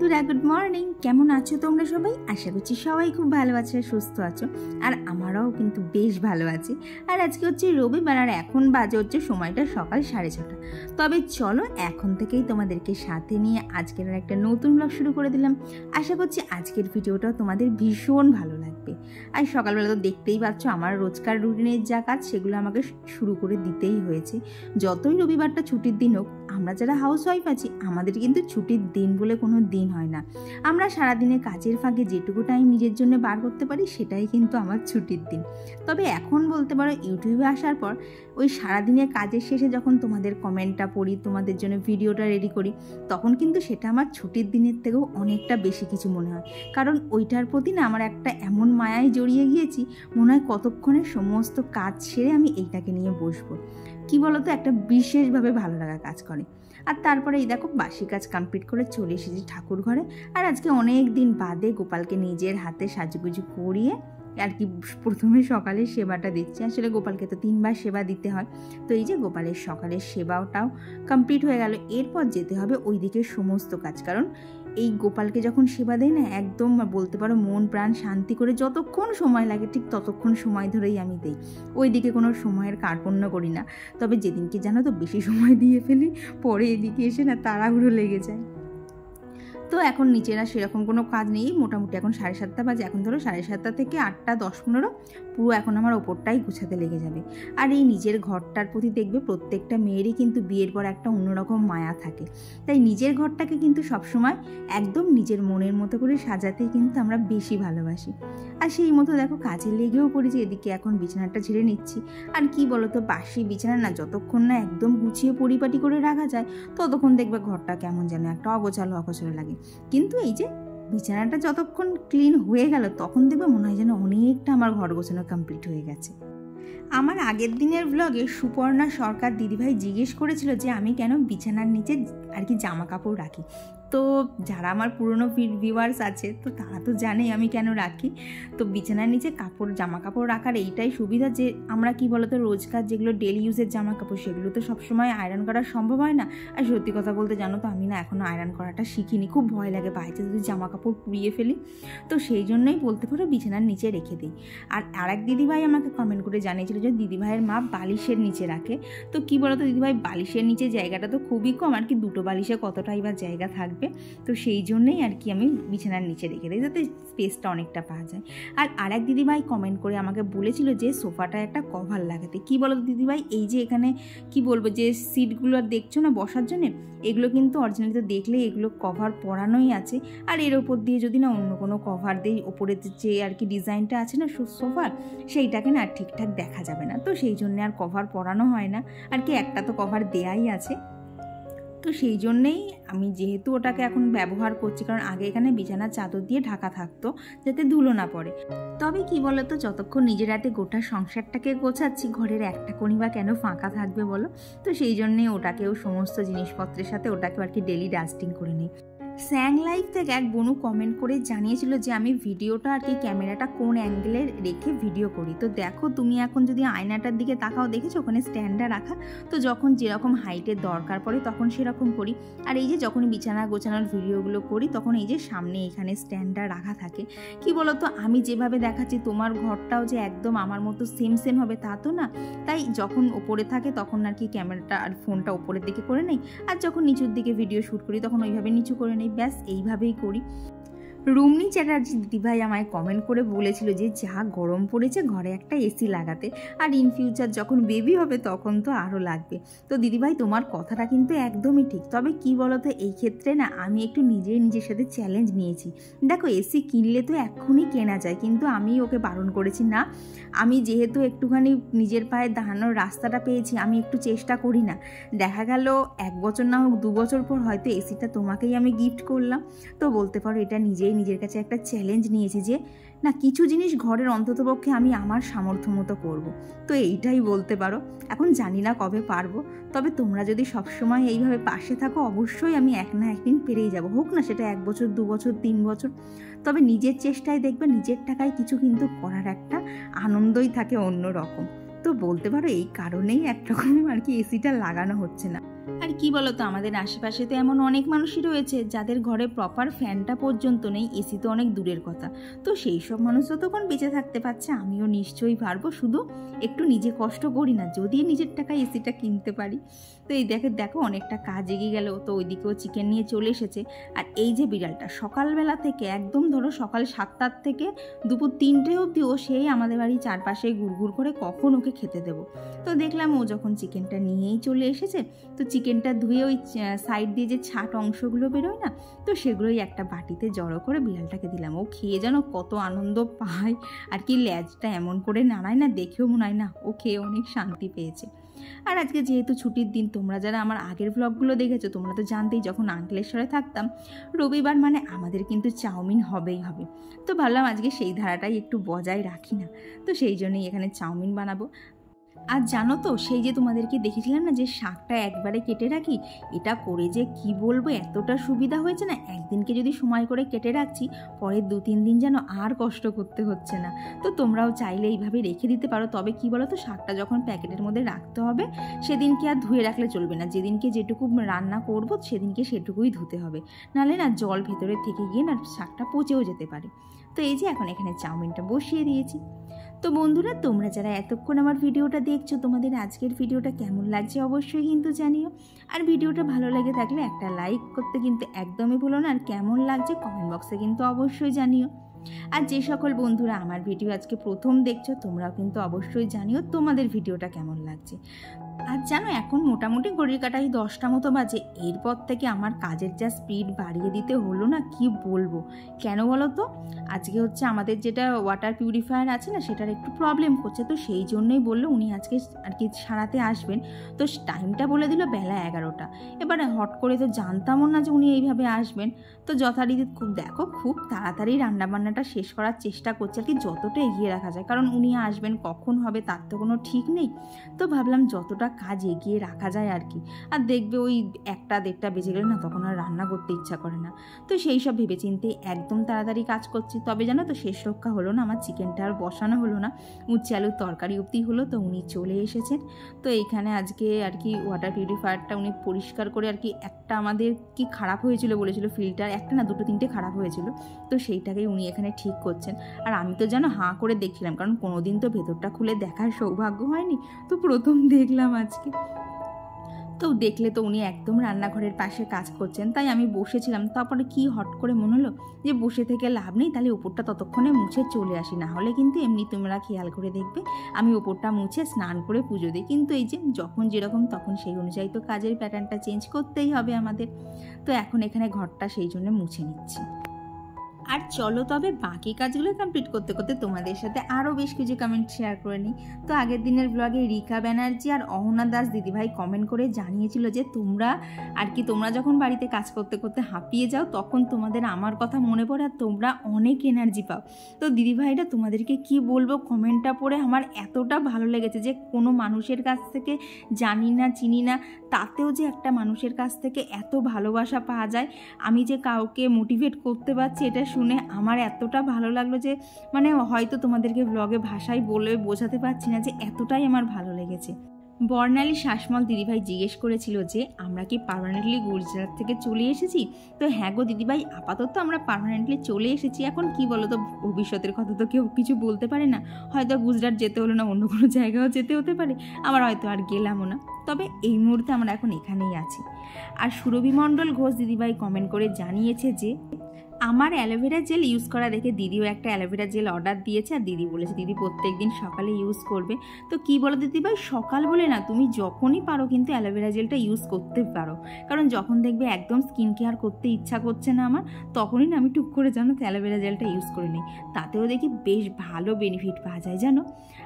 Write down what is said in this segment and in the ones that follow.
বন্ধুরা good morning, কেমন আছো তোমরা সবাই? আশা করছি সবাই খুব ভালো আছো, সুস্থ আছো। আর আমরাও কিন্তু বেশ ভালো আছি। আর আজকে হচ্ছে রবিবার, আর এখন বাজে হচ্ছে সময়টা সকাল 6:30। তবে চলো এখন থেকেই তোমাদেরকে সাথে নিয়ে আজকের একটা নতুন ব্লগ শুরু করে দিলাম। আশা করছি আজকের ভিডিওটাও তোমাদের ভীষণ ভালো লাগবে। আর সকালবেলা তো দেখতেই পাচ্ছ আমার রোজকার রুটিনের যা কাজ সেগুলো আমাকে শুরু করে দিতেই হয়েছে। যতই রবিবারটা ছুটির দিন হোক, আমরা যারা হাউস ওয়াইফ আছি আমাদের কিন্তু ছুটির দিন বলে কোনো দিন হয় না। আমরা সারাদিনে কাজের ফাঁকে যেটুকু টাইম নিজের জন্য বার করতে পারি সেটাই কিন্তু আমার ছুটির দিন। তবে এখন বলতে পারো ইউটিউবে আসার পর ওই সারাদিনের কাজের শেষে যখন তোমাদের কমেন্টটা পড়ি, তোমাদের জন্য ভিডিওটা রেডি করি, তখন কিন্তু সেটা আমার ছুটির দিনের থেকেও অনেকটা বেশি কিছু মনে হয়। কারণ ওইটার প্রতি না আমার একটা এমন মায়ায় জড়িয়ে গিয়েছি, মনে হয় কতক্ষণে সমস্ত কাজ সেরে আমি এইটাকে নিয়ে বসবো। কি বলতো, একটা বিশেষভাবে ভালো লাগা কাজ করে। আর তারপরে এই দেখো বাসি কাজ কমপ্লিট করে চলে এসেছি ঠাকুর ঘরে। আর আজকে অনেক দিন বাদে গোপালকে নিজের হাতে সাজুগুজু করিয়ে আর কি প্রথমে সকালের সেবাটা দিচ্ছি। আসলে গোপালকে তো 3বার সেবা দিতে হয়। তো এই যে গোপালের সকালের সেবাটাও কমপ্লিট হয়ে গেল। এরপর যেতে হবে ওইদিকে সমস্ত কাজ, কারণ এই গোপালকে যখন সেবা দেয় না, একদম বলতে পারো মন প্রাণ শান্তি করে যতক্ষণ সময় লাগে ঠিক ততক্ষণ সময় ধরেই আমি দিই। ওইদিকে কোনো সময়ের কার্পণ্য করি না। তবে যেদিনকে জানো তো বেশি সময় দিয়ে ফেলি, পরে এদিকে এসে না তাড়াহুড়ো লেগে যায়। তো এখন নিচেরা সেরকম কোনো কাজ নেই, মোটামুটি এখন 7:30 বাজে। এখন ধরো 7:30 থেকে 8টা 10-15 পুরো এখন আমার ওপরটাই গুছাতে লেগে যাবে। আর এই নিজের ঘরটার প্রতি দেখবে প্রত্যেকটা মেয়েরই কিন্তু বিয়ের পর একটা অন্যরকম মায়া থাকে। তাই নিজের ঘরটাকে কিন্তু সবসময় একদম নিজের মনের মতো করে সাজাতেই কিন্তু আমরা বেশি ভালোবাসি। আর সেই মতো দেখো কাজে লেগেও পড়েছি। এদিকে এখন বিছানাটা ঝেড়ে নিচ্ছি। আর কি বলতো, বাসি বিছানা না যতক্ষণ না একদম গুছিয়ে পরিপাটি করে রাখা যায় ততক্ষণ দেখবে ঘরটা কেমন যেন একটা অগোছালো অগোছালো লাগে। কিন্তু এই যে বিছানাটা যতক্ষণ ক্লিন হয়ে গেল তখন দেখবে মনে হয় যেন অনেকটা আমার ঘর গোছানো কমপ্লিট হয়ে গেছে। আমার আগের দিনের ব্লগে সুপর্ণা সরকার দিদিভাই জিজ্ঞেস করেছিল যে আমি কেন বিছানার নিচে আর কি জামা কাপড় রাখি। তো যারা আমার পুরনো ভিউয়ার্স আছে তো তারা তো জানে আমি কেন রাখি। তো বিছানার নিচে জামা কাপড় রাখার এইটাই সুবিধা যে আমরা কি বলতো রোজকার যেগুলো ডেলি ইউজের জামা কাপড় সেগুলো তো সবসময় আয়রন করা সম্ভব হয় না। আর সত্যি কথা বলতে জানো তো আমি না এখনও আয়রন করাটা শিখিনি, খুব ভয় লাগে বাইরে যদি জামা কাপড় পুড়িয়ে ফেলি। তো সেই জন্যই বলতে পারো বিছানার নিচে রেখে দিই। আর আরেক দিদিভাই আমাকে কমেন্ট করে জানিয়েছিল যে দিদিভাইয়ের মা বালিশের নিচে রাখে। তো কি বলতো দিদিভাই, বালিশের নিচে জায়গাটা তো খুবই কম, আর কি দুটো বালিশে কতটাই বা জায়গা থাকবে। তো সেই জন্যই আর কি আমি বিছানার নিচে রেখে দিই, যাতে স্পেসটা অনেকটা পাওয়া যায়। আর আরেক দিদিভাই কমেন্ট করে আমাকে বলেছিল যে সোফাটায় একটা কভার লাগাতে। কি বলো দিদিভাই, এই যে এখানে কি বলবো যে সিটগুলো দেখছো না বসার জন্য, এগুলো কিন্তু অরিজিনালি তো দেখলে এগুলো কভার পরানোই আছে। আর এর ওপর দিয়ে যদি না অন্য কোনো কভার দিই, ওপরে যে আর কি ডিজাইনটা আছে না সোফার, সেইটাকে না ঠিকঠাক দেখা যাবে না। তো সেই জন্যে আর কভার পরানো হয় না, আর কি একটা তো কভার দেয়াই আছে। তো সেই জন্যেই আমি যেহেতু ওটাকে এখন ব্যবহার করছি, কারণ আগে এখানে বিছানার চাদর দিয়ে ঢাকা থাকতো যাতে ধুলো না পড়ে। তবে কি বলতো, যতক্ষণ নিজের হাতে গোটা সংসারটাকে গোছাচ্ছি ঘরের একটা কোণই বা কেন ফাঁকা থাকবে বলো। তো সেই জন্যে ওটাকেও সমস্ত জিনিসপত্রের সাথে ওটাকেও আর কি ডেলি ডাস্টিং করে নিই। স্যাং লাইফ থেকে এক বনু কমেন্ট করে জানিয়েছিল যে আমি ভিডিওটা আর কি ক্যামেরাটা কোন অ্যাঙ্গেলে রেখে ভিডিও করি। তো দেখো তুমি এখন যদি আয়নাটার দিকে তাকাও, দেখেছো ওখানে স্ট্যান্ডটা রাখা। তো যখন যেরকম হাইটের দরকার পড়ে তখন সেরকম করি। আর এই যে যখন বিছানা গোছানোর ভিডিওগুলো করি তখন এই যে সামনে এখানে স্ট্যান্ডটা রাখা থাকে। কি বলতো, আমি যেভাবে দেখাচ্ছি তোমার ঘরটাও যে একদম আমার মতো সেম হবে তা তো না। তাই যখন ওপরে থাকে তখন আর কি ক্যামেরাটা আর ফোনটা ওপরের দিকে করে নেই, আর যখন নিচুর দিকে ভিডিও শ্যুট করি তখন ওইভাবে নিচু করে নেই। ব্যাস এইভাবেই করি। রুমনি চ্যাটার্জি দিদিভাই আমায় কমেন্ট করে বলেছিল যে যা গরম পড়েছে ঘরে একটা এসি লাগাতে, আর ইন ফিউচার যখন বেবি হবে তখন তো আরও লাগবে। তো দিদিভাই তোমার কথাটা কিন্তু একদমই ঠিক। তবে কি বলতো, এই ক্ষেত্রে না আমি একটু নিজের সাথে চ্যালেঞ্জ নিয়েছি। দেখো এসি কিনলে তো এক্ষুনি কেনা যায়, কিন্তু আমি ওকে বারণ করেছি না। আমি যেহেতু একটুখানি নিজের পায়ে দাঁড়ানোর রাস্তাটা পেয়েছি, আমি একটু চেষ্টা করি না। দেখা গেল 1 বছর না হোক 2 বছর পর হয়তো এসিটা তোমাকেই আমি গিফট করলাম। তো বলতে পারো এটা নিজের কাছে একটা চ্যালেঞ্জ নিয়েছি যে না কিছু জিনিস ঘরের অন্ততপক্ষে আমি আমার সামর্থ্য মতো করবো। তো এইটাই বলতে পারো। এখন জানি না কবে পারবো, তবে তোমরা যদি সবসময় এইভাবে পাশে থাকো অবশ্যই আমি এক না একদিন পেরেই যাবো। হোক না সেটা 1 বছর 2 বছর 3 বছর। তবে নিজের চেষ্টায় দেখবে নিজের টাকায় কিছু কিন্তু করার একটা আনন্দই থাকে অন্য রকম। তো বলতে পারো এই কারণেই একরকম আর কি এসিটা লাগানো হচ্ছে না। আর কি বলতো, আমাদের আশেপাশে তো এমন অনেক মানুষই রয়েছে যাদের ঘরে প্রপার ফ্যানটা পর্যন্ত নেই, এসি তো অনেক দূরের কথা। তো সেই সব মানুষও তখন বেঁচে থাকতে পারছে, আমিও নিশ্চয়ই পারবো, শুধু একটু নিজে কষ্ট করি না, যদি নিজের টাকায় এসিটা কিনতে পারি। তো এই দেখো অনেকটা কাজ এগিয়ে গেল, তো ওইদিকেও চিকেন নিয়ে চলে এসেছে। আর এই যে বিড়ালটা সকালবেলা থেকে একদম ধরো সকাল 7টার থেকে দুপুর 3টে অবধিও সেই আমাদের বাড়ির চারপাশে ঘুরঘুর করে কখন ওকে খেতে দেবো। তো দেখলাম ও যখন চিকেনটা নিয়েই চলে এসেছে, তো চিকেনটা ধুয়ে ওই সাইড দিয়ে যে ছাট অংশগুলো বেরোয় না, তো সেগুলোই একটা বাটিতে জড়ো করে বিড়ালটাকে দিলাম। ও খেয়ে যেন কত আনন্দ পায়, আর কি ল্যাজটা এমন করে নাড়ায় না, দেখেও মনে হয় না ও খেয়ে অনেক শান্তি পেয়েছে। আর আজকে যেহেতু ছুটির দিন, তোমরা যারা আমার আগের ব্লগগুলো দেখেছো তোমরা তো জানতেই, যখন আঙ্কলেশ্বরে থাকতাম রবিবার মানে আমাদের কিন্তু চাউমিন হবেই হবে। তো ভাবলাম আজকে সেই ধারাটাই একটু বজায় রাখি না, তো সেই জন্যই এখানে চাউমিন বানাবো। আর জানো তো, সেই যে তোমাদেরকে দেখেছিলাম না যে শাকটা একবারে কেটে রাখি, এটা করে যে কি বলবো এতটা সুবিধা হয়েছে না, একদিনকে যদি সময় করে কেটে রাখছি পরের 2-3 দিন যেন আর কষ্ট করতে হচ্ছে না। তো তোমরাও চাইলে এইভাবে রেখে দিতে পারো। তবে কি বলো তো, শাকটা যখন প্যাকেটের মধ্যে রাখতে হবে সেদিনকে আর ধুয়ে রাখলে চলবে না, যেদিনকে যেটুকু রান্না করবো সেদিনকে সেটুকুই ধুতে হবে, নাহলে না জল ভেতরে থেকে গিয়ে না শাকটা পচেও যেতে পারে। তো এই যে এখন এখানে চাউমিনটা বসিয়ে দিয়েছি। তো বন্ধুরা, তোমরা যারা এতক্ষণ আমার ভিডিওটা দেখছো, তোমাদের আজকের ভিডিওটা কেমন লাগছে অবশ্যই কিন্তু জানিও। আর ভিডিওটা ভালো লেগে থাকলে একটা লাইক করতে কিন্তু একদমই ভুলো না, আর কেমন লাগছে কমেন্ট বক্সে কিন্তু অবশ্যই জানিও। আর যে সকল বন্ধুরা আমার ভিডিও আজকে প্রথম দেখছো, তোমরাও কিন্তু অবশ্যই জানিও তোমাদের ভিডিওটা কেমন লাগছে। আর জানো, এখন মোটামুটি ঘড়ির কাটাই 10টা মতো বাজে। এরপর থেকে আমার কাজের যা স্পিড বাড়িয়ে দিতে হলো না, কি বলবো। কেন বলো তো, আজকে হচ্ছে আমাদের যেটা ওয়াটার পিউরিফায়ার আছে না, সেটার একটু প্রবলেম করছে, তো সেই জন্যই বললো উনি আজকে আর কি সারাতে আসবেন। তো টাইমটা বলে দিল বেলা 11টা। এবারে হট করে তো জানতামও না যে উনি এইভাবে আসবেন। তো যথারীতি খুব তাড়াতাড়ি রান্নাবান্নাটা শেষ করার চেষ্টা করছে আর কি, যতটা এগিয়ে রাখা যায়, কারণ উনি আসবেন কখন হবে তার তো কোনো ঠিক নেই। তো ভাবলাম যতটা কাজ এগিয়ে রাখা যায় আর কি। আর দেখবে ওই 1টা-1:30 বেজে গেলে না, তখন আর রান্না করতে ইচ্ছা করে না। তো সেই সব ভেবেচিন্তে একদম তাড়াতাড়ি কাজ করছি। তবে জানো তো, শেষ রক্ষা হলো না, আমার চিকেনটা আর বসানো হলো না, উচ্ছে আলুর তরকারি অবধি হলো। তো উনি চলে এসেছেন। তো এইখানে আজকে আর কি ওয়াটার পিউরিফায়ারটা উনি পরিষ্কার করে আর কি, একটা আমাদের কি খারাপ হয়েছিল বলেছিল ফিল্টার, একটা না 2-3টে খারাপ হয়েছিল, তো সেইটাকেই উনি এখানে ঠিক করছেন। আর আমি তো যেন হাঁ করে দেখছিলাম, কারণ কোনোদিন তো ভেতরটা খুলে দেখার সৌভাগ্য হয়নি, তো প্রথম দেখলাম আজকে। তো দেখলে তো উনি একদম রান্নাঘরের পাশে কাজ করছেন, তাই আমি বসেছিলাম। তারপরে কি হট করে মনে হলো যে বসে থেকে লাভ নেই, তাহলে ওপরটা ততক্ষণে মুছে চলে আসি, না হলে কিন্তু এমনি তোমরা খেয়াল করে দেখবে আমি ওপরটা মুছে স্নান করে পুজো দিই। কিন্তু এই যে যখন যেরকম তখন সেই অনুযায়ী তো কাজের প্যাটার্নটা চেঞ্জ করতেই হবে আমাদের। তো এখন এখানে ঘরটা সেই জন্য মুছে নিচ্ছি। আর চলো তবে বাকি কাজগুলো কমপ্লিট করতে করতে তোমাদের সাথে আরও বেশ কিছু কমেন্ট শেয়ার করে নিই। তো আগের দিনের ব্লগে রিকা ব্যানার্জি আর অহনা দাস দিদিভাই কমেন্ট করে জানিয়েছিল যে তোমরা যখন বাড়িতে কাজ করতে করতে হাঁপিয়ে যাও, তখন তোমাদের আমার কথা মনে পড়ে আর তোমরা অনেক এনার্জি পাও। তো দিদিভাইরা, তোমাদেরকে কি বলবো, কমেন্টটা পড়ে আমার এতটা ভালো লেগেছে যে কোনো মানুষের কাছ থেকে জানি না চিনি না, তাতেও যে একটা মানুষের কাছ থেকে এত ভালোবাসা পাওয়া যায়, আমি যে কাউকে মোটিভেট করতে পারছি, এটা শুনে আমার এতটা ভালো লাগলো যে মানে হয়তো তোমাদেরকে ব্লগে ভাষায় বলে বোঝাতে পারছি না যে এতটাই আমার ভালো লেগেছে। বর্ণালী শাসমল দিদিভাই জিজ্ঞেস করেছিল যে আমরা কি পার্মানেন্টলি গুজরাট থেকে চলে এসেছি। তো হ্যাঁ গো দিদিভাই, আপাতত আমরা পার্মানেন্টলি চলে এসেছি। এখন কি বলো তো, ভবিষ্যতের কথা তো কেউ কিছু বলতে পারে না, হয়তো গুজরাট যেতে হলো না, অন্য কোনো জায়গাও যেতে হতে পারে, আবার হয়তো আর গেলামও না। তবে এই মুহূর্তে আমরা এখন এখানেই আছি। আর সুরভি মণ্ডল ঘোষ দিদিভাই কমেন্ট করে জানিয়েছে যে আমার অ্যালোভেরা জেল ইউজ করা দেখে দিদিও একটা অ্যালোভেরা জেল অর্ডার দিয়েছে, আর দিদি বলেছে দিদি প্রত্যেক দিন সকালে ইউজ করবে। তো কি বলো দিদিভাই, সকাল বলে না, তুমি যখনই পারো কিন্তু অ্যালোভেরা জেলটা ইউজ করতে পারো, কারণ যখন দেখবে একদম স্কিন কেয়ার করতে ইচ্ছা করছে না আমার, তখনই না আমি টুক করে জানো তো অ্যালোভেরা জেলটা ইউজ করে নিই, তাতেও দেখি বেশ ভালো বেনিফিট পাওয়া যায় জানো।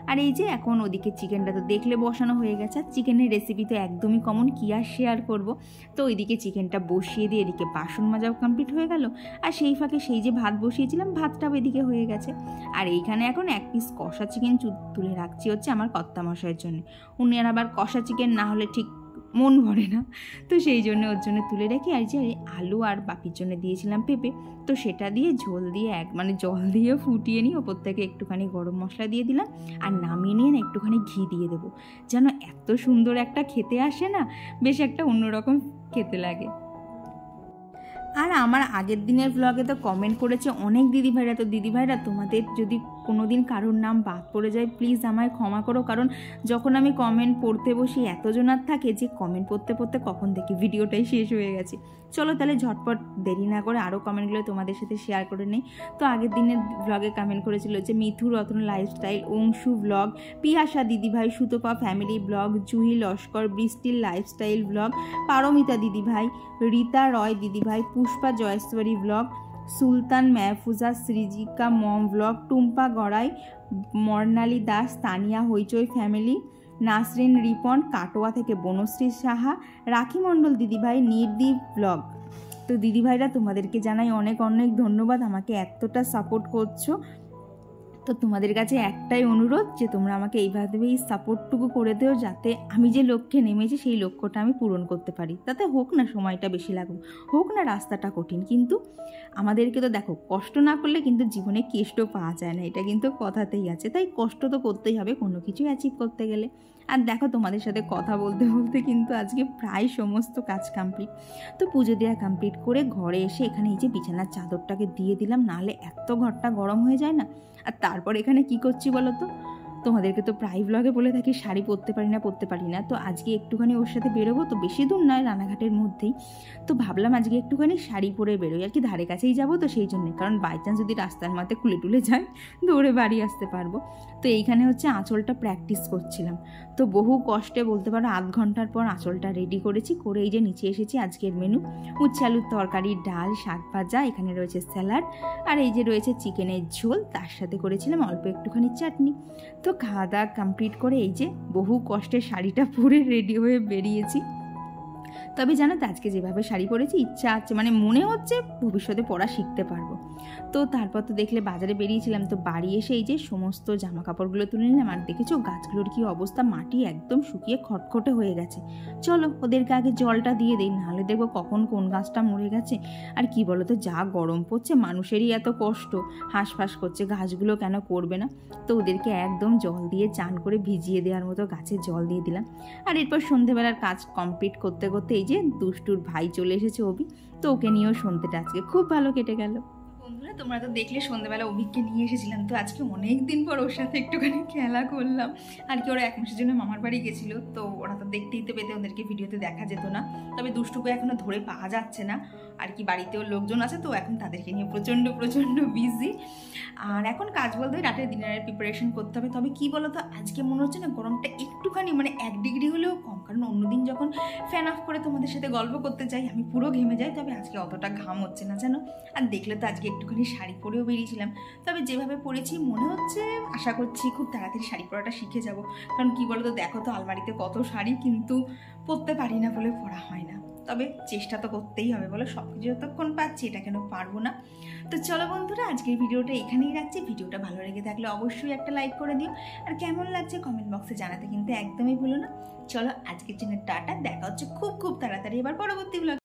আর এই যে এখন ওদিকে চিকেনটা তো দেখলে বসানো হয়ে গেছে, আর চিকেনের রেসিপি তো একদমই কমন, কি আর শেয়ার করবো। তো ওইদিকে চিকেনটা বসিয়ে দিয়ে এদিকে বাসন মাজাও কমপ্লিট হয়ে গেল, আর সেই ফাঁকে সেই যে ভাত বসিয়েছিলাম ভাতটাও এদিকে হয়ে গেছে। আর এইখানে এখন 1 পিস কষা চিকেন তুলে রাখছি হচ্ছে আমার কর্তামশাইয়ের জন্য। উনি আর আবার কষা চিকেন না হলে ঠিক মন ভরে না। তো সেই জন্য ওর জন্য তুলে রেখে আর যে আলু আর বাপির জন্য দিয়েছিলাম পেঁপে, তো সেটা দিয়ে ঝোল দিয়ে জল দিয়ে ফুটিয়ে নিয়ে ওপর থেকে একটুখানি গরম মশলা দিয়ে দিলাম, আর নামিয়ে নিয়ে না একটুখানি ঘি দিয়ে দেবো, যেন এত সুন্দর একটা খেতে আসে না, বেশ একটা অন্যরকম খেতে লাগে। আর আমার আগের দিনের ব্লগে তো কমেন্ট করেছে অনেক দিদিভাইরা, তো দিদিভাইরা তোমাদের যদি কোনো দিন কারোর নাম বাদ পড়ে যায় প্লিজ আমায় ক্ষমা করো, কারণ যখন আমি কমেন্ট পড়তে বসি এতজন আর থাকে যে কমেন্ট পড়তে পড়তে কখন দেখি ভিডিওটাই শেষ হয়ে গেছে। চলো তাহলে ঝটপট দেরি না করে আরও কমেন্টগুলো তোমাদের সাথে শেয়ার করে নেই। তো আগের দিনের ব্লগে কমেন্ট করেছিল যে মিথু রত্ন লাইফস্টাইল, অংশু ব্লগ, পিয়াসা দিদিভাই, সুতপা ফ্যামিলি ব্লগ, জুহি লস্কর, বৃষ্টির লাইফস্টাইল ব্লগ, পারমিতা দিদিভাই, রীতা রয় দিদিভাই, পুষ্পা জয়েশ্বরী ব্লগ, সুলতান মেহফুজা, সৃজিকা মম ব্লগ, টুম্পা গড়াই, মর্নালী দাস, তানিয়া হইচই ফ্যামিলি, নাসরিন রিপন, কাটোয়া থেকে বনশ্রী সাহা, রাখি মণ্ডল দিদিভাই, নির্দীপ ব্লগ। তো দিদিভাইরা তোমাদেরকে জানাই অনেক অনেক ধন্যবাদ, আমাকে এতটা সাপোর্ট করছো। তো তোমাদের কাছে একটাই অনুরোধ যে তোমরা আমাকে এইভাবেই সাপোর্টটুকু করে দিও, যাতে আমি যে লক্ষ্যে নেমেছি সেই লক্ষ্যটা আমি পূরণ করতে পারি। তাতে হোক না সময়টা বেশি লাগুক, হোক না রাস্তাটা কঠিন, কিন্তু আমাদেরকে তো দেখো কষ্ট না করলে কিন্তু জীবনে কেষ্ট পাওয়া যায় না, এটা কিন্তু কথাতেই আছে। তাই কষ্ট তো করতেই হবে কোনো কিছু অ্যাচিভ করতে গেলে। আর দেখো তোমাদের সাথে কথা বলতে বলতে কিন্তু আজকে প্রায় সমস্ত কাজ কমপ্লিট। তো পুজো দেওয়া কমপ্লিট করে ঘরে এসে এখানে এই যে বিছানার চাদরটাকে দিয়ে দিলাম, নাহলে এত ঘরটা গরম হয়ে যায় না। আর তারপর এখানে কি করছি বলো তো, তোমাদেরকে তো প্রায় ব্লগে বলে থাকি শাড়ি পরতে পারি না। তো আজকে একটুখানি ওর সাথে বেরোবো, তো বেশি দূর নয়, রানাঘাটের মধ্যেই। তো ভাবলাম আজকে একটুখানি শাড়ি পরে বেরোই আর কি, ধারে কাছেই যাবো তো সেই জন্যে, কারণ বাই চান্স যদি রাস্তার মাথায় খুলে টুলে যায় দৌড়ে বাড়ি আসতে পারবো। তো এইখানে হচ্ছে আঁচলটা প্র্যাকটিস করছিলাম। তো বহু কষ্টে বলতে পারো আধ ঘন্টার পর আঁচলটা রেডি করেছি, করে এই যে নিচে এসেছি। আজকের মেনু উচ্ছে আলুর তরকারি, ডাল, শাক ভাজা, এখানে রয়েছে স্যালাড, আর এই যে রয়েছে চিকেনের ঝোল, তার সাথে করেছিলাম অল্প একটুখানি চাটনি। তো খাওয়া দাওয়া কমপ্লিট করে এই যে বহু কষ্টে শাড়িটা পরে রেডি হয়ে বেরিয়েছি। তবে জানো তো আজকে যেভাবে শাড়ি পরেছি ইচ্ছা আছে, মানে মনে হচ্ছে ভবিষ্যতে পরা শিখতে পারবো। তো তারপর তো দেখলে বাজারে বেরিয়েছিলাম, তো বাড়ি এসে এই যে সমস্ত জামা কাপড়গুলো তুলে নিলাম। আর দেখেছো গাছগুলোর কি অবস্থা, মাটি একদম শুকিয়ে খটখটে হয়ে গেছে। চলো ওদেরকে আগে জলটা দিয়ে দিই, নাহলে দেখবো কখন কোন গাছটা মরে গেছে। আর কি বলো তো, যা গরম পড়ছে, মানুষেরই এত কষ্ট, হাঁসফাঁস করছে, গাছগুলো কেন করবে না। তো ওদেরকে একদম জল দিয়ে চান করে ভিজিয়ে দেওয়ার মতো গাছে জল দিয়ে দিলাম। আর এরপর সন্ধেবেলার কাজ কমপ্লিট করতে করতে এই যে দুষ্টুর ভাই চলে এসেছে অভি, তো ওকে নিয়েও সন্ধেটা আজকে খুব ভালো কেটে গেল। বন্ধুরা তোমরা তো দেখলে সন্ধ্যাবেলা অভিককে নিয়ে এসেছিলাম, তো আজকে অনেক দিন পর ওর সাথে একটুখানি খেলা করলাম আর কি। ওরা 1 মাসের জন্য মামার বাড়ি গেছিলো, তো ওরা তো দেখতেই তো পেতে, ওদেরকে ভিডিওতে দেখা যেত না। তবে দুষ্টুকে এখনো ধরে পাওয়া যাচ্ছে না আর কি, বাড়িতেও লোকজন আছে তো এখন তাদেরকে নিয়ে প্রচণ্ড বিজি। আর এখন কাজ বলতে রাতের ডিনারের প্রিপারেশন করতে হবে। তবে কি বলো তো, আজকে মনে হচ্ছে না গরমটা একটুখানি 1 ডিগ্রি হলেও কম, কারণ অন্যদিন যখন ফ্যান অফ করে তোমাদের সাথে গল্প করতে যাই আমি পুরো ঘেমে যাই, তবে আজকে অতটা ঘাম হচ্ছে না জানো। আর দেখলে তো আজকে একটুখানি শাড়ি পরেও বেরিয়েছিলাম, তবে যেভাবে পরেছি মনে হচ্ছে, আশা করছি খুব তাড়াতাড়ি শাড়ি পরাটা শিখে যাব। কারণ কি বলো তো, দেখো তো আলমারিতে কত শাড়ি, কিন্তু পরতে পারি না বলে পরা হয় না। তবে চেষ্টা তো করতেই হবে, বলো সব কিছু যতক্ষণ পাচ্ছি এটা কেন পারবো না। তো চলো বন্ধুরা আজকের ভিডিওটা এখানেই রাখছি। ভিডিওটা ভালো লেগে থাকলে অবশ্যই একটা লাইক করে দিও, আর কেমন লাগছে কমেন্ট বক্সে জানাতে কিন্তু একদমই ভুলো না। চলো আজকের জন্য টাটা, দেখা হচ্ছে খুব তাড়াতাড়ি এবার পরবর্তী ব্লগে।